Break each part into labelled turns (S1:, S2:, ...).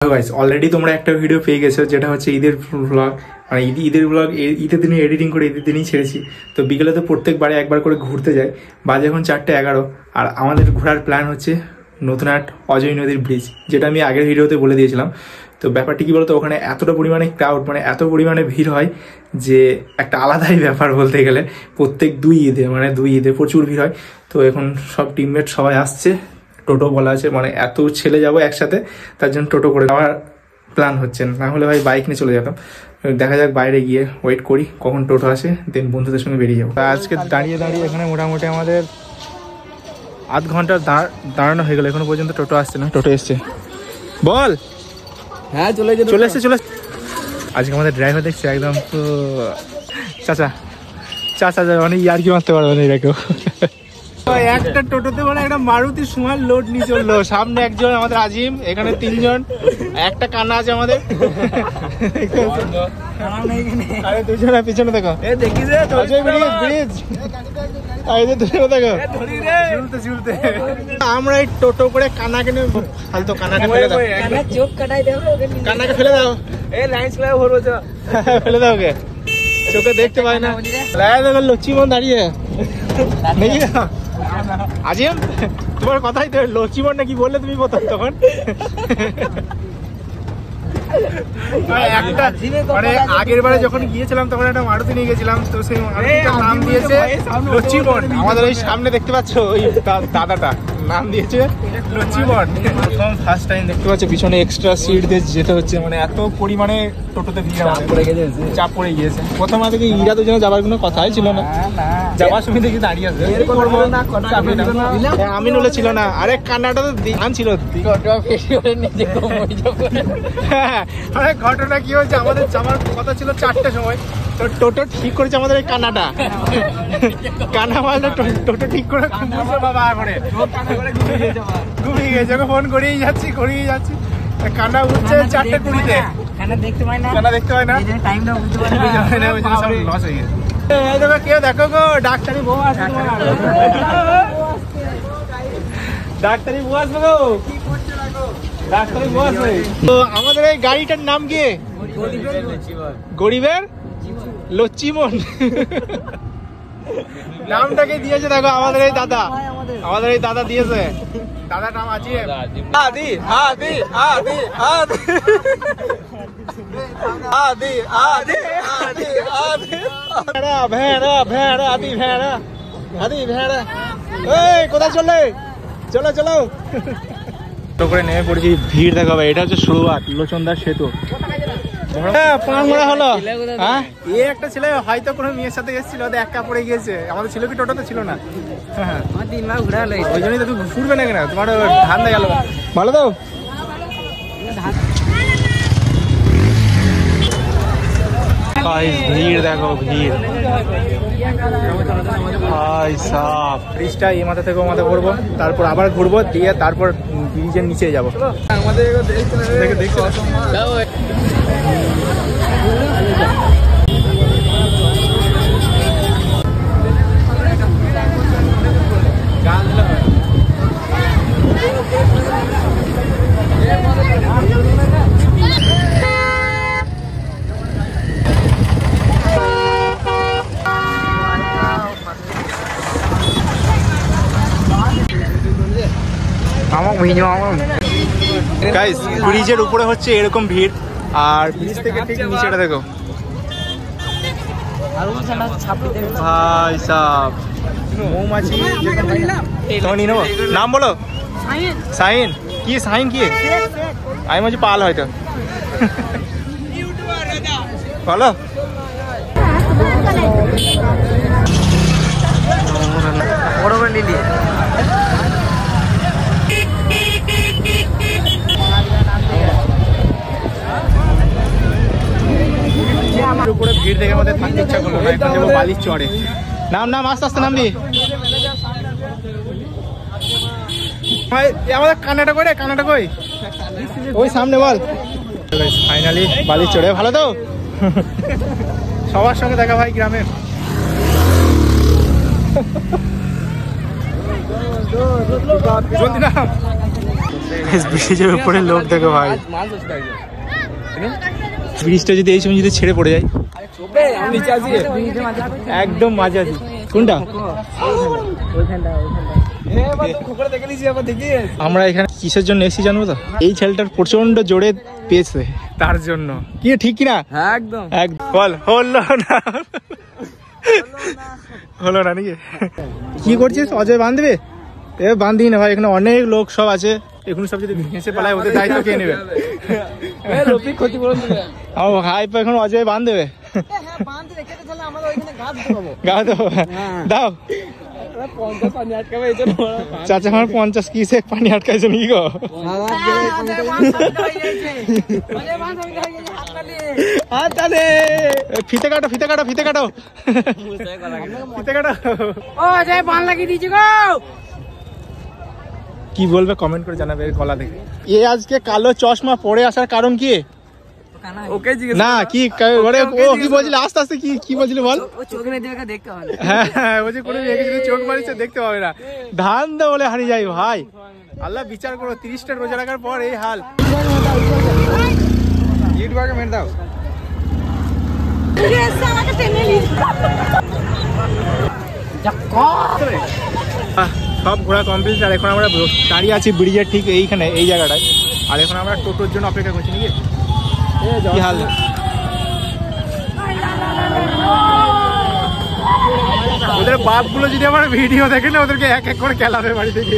S1: Guys already তোমরা একটা video পেয়ে গেছো যেটা হচ্ছে ঈদের ব্লগ, মানে ঈদের ব্লগ ঈদের দিনে এডিটিং করে ঈদের দিনেই ছেড়েছি। তো বিকেলে তো প্রত্যেকবারে একবার করে ঘুরতে যাই, বাজে এখন 4:11, আর আমাদের ঘোরার প্ল্যান হচ্ছে নতুনহাট অজয় নদীর ব্রিজ, যেটা আমি আগের ভিডিওতে বলে দিয়েছিলাম। তো ব্যাপারটি কি বলতো, ওখানে এতটা পরিমাণে ক্রাউড, মানে এত পরিমাণে ভিড় হয় যে একটা আলাদাই ব্যাপার বলতে গেলে। প্রত্যেক দুই ঈদে প্রচুর ভিড় হয়। তো এখন সব টিমমেট সবাই আসছে, টোটো বলা আছে, মানে এত ছেলে যাবো একসাথে, তার জন্য টোটো করে যাওয়ার প্ল্যান হচ্ছে। না হলে ভাই বাইক নিয়ে চলে যেতাম। দেখা যাক, বাইরে গিয়ে ওয়েট করি কখন টোটো আসে, দেন বন্ধুদের সঙ্গে বেরিয়ে যাবো। আজকে দাঁড়িয়ে এখানে মোটামুটি আমাদের আধ ঘন্টা দাঁড়ানো হয়ে গেল, এখনো পর্যন্ত টোটো আসছে না। টোটো এসছে, বল।
S2: হ্যাঁ চলে
S1: এসছে। আজকে আমাদের ড্রাইভার দেখছি একদম চাচা মানে ইয়ার কি মারতে পারবে না এটাকেও। একটা টোটোতে মানে একটা মারুতি সুমার লোড নিয়ে চললো। সামনে একজন আমাদের আজিম, এখানে 3 জন, একটা কান্না আছে আমাদের। আরে দুজনে পিছনে দেখো, আমরা এই টোটো করে কান্নাকে নিয়ে ফালতু কান্নাকে ফেলে দাও, কান্নাকে ফেলে দাও, ফেলে দাও ওকে, চোখে দেখতে পাই না। দেখো লচ্ছি মন দাঁড়িয়ে নাকি আজিম, তোমার কথাই তো লক্ষ্মীমন নাকি বললে তুমি প্রথম তখন। একটা মানে আগের বারে যখন গিয়েছিলাম তখন একটা মারুতি নিয়ে গেছিলাম, তো সেই মারুতিটার নাম দিয়েছে লক্ষ্মীমন। আমাদের এই সামনে দেখতে পাচ্ছ ওই দাদাটা নাম দিয়েছে লক্ষ্মীমন। ফার্স্ট টাইম দেখতে পাচ্ছ পিছনে এক্সট্রা সিট দিয়ে যেতে হচ্ছে, মানে এত পরিমাণে টোটোতে ভিড় চাপ পড়ে গিয়েছে। প্রথম থেকে ইরা তো যেন যাবার কোনো কথাই ছিল না, যাওয়ার সময় দেখি দাঁড়িয়ে আছে। আমি নলে ছিল না, আরে কান্নাটা তো ধান ছিল। হ্যাঁ, ঘটনা কি হয়েছে, আমাদের যাওয়ার কথা ছিল 4টার সময়, তো টোটো ঠিক করেছে আমাদের এই কান্নাটা। কান্না মারলে টোটো ঠিক করে বাবা করে ঘুমিয়ে গেছে। ফোন করেই যাচ্ছি কান্না উঠছে 4:20-তে। কান্না দেখতে পাই না, লস হয়ে গেছে। কেউ দেখো গো, ডাক্তারি বউ আসবে গো, ডাক্তারি বউ আসবে। তো আমাদের এই গাড়িটার নাম কি? গরিবের লচ্ছিমন নামটাকে দিয়েছে। দেখো আমাদের এই দাদা দিয়েছে, দাদার নাম আছে আদি। কোথায় চলো করে নেমে পড়েছি। ভিড় দেখাবে, এটা হচ্ছে শুরুয়াত লোচনদার সেতু। হলো হ্যাঁ, একটা ছেলে হয়তো কোনো মেয়ের সাথে এসেছিল, এক কাপড়ে গিয়েছে। আমাদের ছিল কি টোটোতে ছিল না, ওই জন্যই তো তুমি ফুটবে না কেন, তোমার ধান দেয় গেল ভালো তো। ভিড় দেখো, ভিড় ব্রিজটা এই মাথা থেকে ও মাথা ঘুরবো, তারপর আবার ঘুরবো, দিয়ে তারপর ব্রিজের নিচে যাবো। গাইস ব্রিজের উপরে হচ্ছে এরকম ভিড়, আর ব্রিজ থেকে ঠিক নিচেটা দেখো ভাই সাহেব, মৌমাছি। নাম বলো। শাহিন কি? শাহিন কি? আমি বলছি পাল হয়তো। বলো উপরে ভিড় দেখে আমাদের থাকতে ইচ্ছা করলো না, এখন যাবো বালির চড়ে। নাম আস্তে আস্তে নাম দি। আমাদের কান্নাটা কই ওই সামনে বল। ফাইনালি বালির চড়ে, ভালো তো? সবার সঙ্গে দেখা ভাই গ্রামের। জলদি নাম। ব্রিজের উপরে লোক দেখো ভাই, ব্রিজটা যদি এই সময় যদি ছেড়ে পড়ে যায় একদম মাঝে আছি। কোনটা? আমরা এখানে কিসের জন্য এসেছি জানবো তো? এই ছেলেটার প্রচন্ড জোরে পেয়েছে তার জন্য। কি ঠিক কিনা?
S2: একদম
S1: বল হলো না, হলো না নাকি? কি করছিস? অজয় বাঁধবে? এ বাঁধি না ভাই, এখানে অনেক লোক সব আছে, এখন সব যদি ভেঙে পালায় ওদের দায়িত্ব কে নেবে? হাই এখন অজয় বাঁধ দেবে, গা দেবো দাও। চাচা আমার 50 কিসে পানি আটকাইছে নাকি গো? ফিতে কাটো ফিতে কাটো ফিতে কাটো ফিতে কাটো। কি বলবে কমেন্ট করে জানাবে এর গলা দেখে। এ আজকে কালো চশমা পরে আসার কারণ কি?
S2: ওকে
S1: না কি ও কি বলছিল? আস্তে আস্তে কি বলছিল বল? হ্যাঁ বলছি কোনো চোখ মারিছে দেখতে পাবে না, ধান দে বলে হারিয়ে যাই ভাই। আল্লাহ বিচার করো, 30টা রোজা রাখার পর এই হাল। মেরে দাও সব ঘোরা কমপ্লিট। আর এখন আমরা দাঁড়িয়ে আছি ব্রিজের ঠিক এইখানে, এই জায়গাটায়। আর এখন আমরা টোটোর জন্য অপেক্ষা করছি নাকি? কি হাল? ওদের বাপগুলো যদি আমার ভিডিও দেখে না, ওদেরকে এক এক করে খেলাবে বাড়ি থেকে।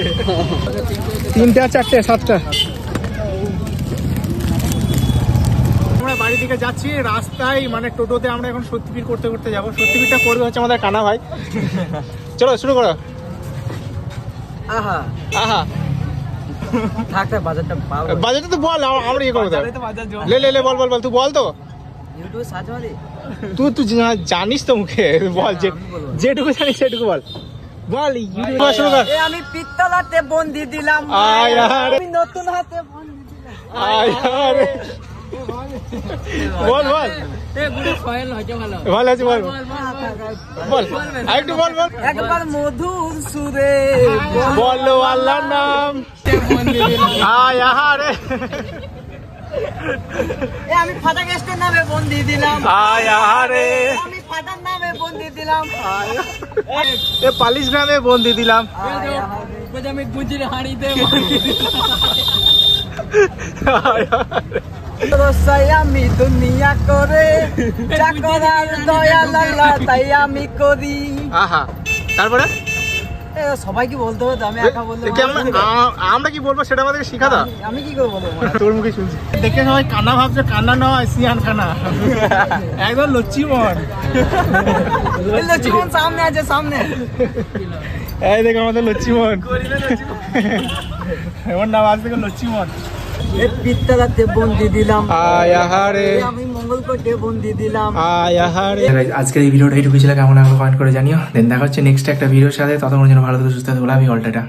S1: 3টে 4টে 7টা। আমরা বাড়ি থেকে যাচ্ছি, রাস্তায় মানে টোটোতে আমরা এখন সত্যিপীর করতে করতে যাবো। সত্যিপীরটা করবে হচ্ছে আমাদের কানা ভাই। চলো শুরু করো। আহা আহা বাজারটা তো বল, আমরা ইয়ে করবো। লে বল তুই বল তো, তুই জানিস তো মুখে বল, যেটুকু জানিস সেটুকু বল। বল শুরু কর।
S2: আমি পিত্তলাতে বন্দি দিলাম, আমি নতুন হাতে বন্দি দিলাম।
S1: বল ভালো আছে, বল একটু বল।
S2: একবার মধুর সুরে
S1: বলো আল্লাহর নাম।
S2: আমি ফাটা গেস্টের নামে বন্দি দিলাম, আমি ফাটার নামে বন্দি দিলাম,
S1: পালিশ গ্রামে বন্দি দিলাম,
S2: আমি গুজির হাঁড়িতে আমি দুনিয়া করে চাকরার দয়া লাল্লা তাই আমি করি।
S1: আহা তারপরে
S2: সবাই কি বলতে হবে, আমি একা বলতে
S1: আমরা কি বলবো সেটা আমাদেরকে শিখা দাও।
S2: আমি কি করে বলবো?
S1: তোর মুখে শুনছি দেখে সবাই কান্না ভাবছে, কান্না নয় সিয়ান খানা, একদম লচ্ছি মন।
S2: লচ্ছি মন সামনে আছে, সামনে
S1: এই দেখো আমাদের লচ্ছি মন, এমন নাম আজ থেকে লচ্ছি মন।
S2: পিত্তলাতে বন্দি দিলাম,
S1: আয়াহারে
S2: আমি মঙ্গলকোটে বন্দি দিলাম,
S1: আয়াহারে। আজকের এই ভিডিওটা এইটুকু ছিল, কেমন লাগলো কমেন্ট করে জানিও। দেন দেখা হচ্ছে নেক্সট একটা ভিডিওর সাথে। ততক্ষণ যেন ভালো থেকে সুস্থ থাকো। আমি অলটাটা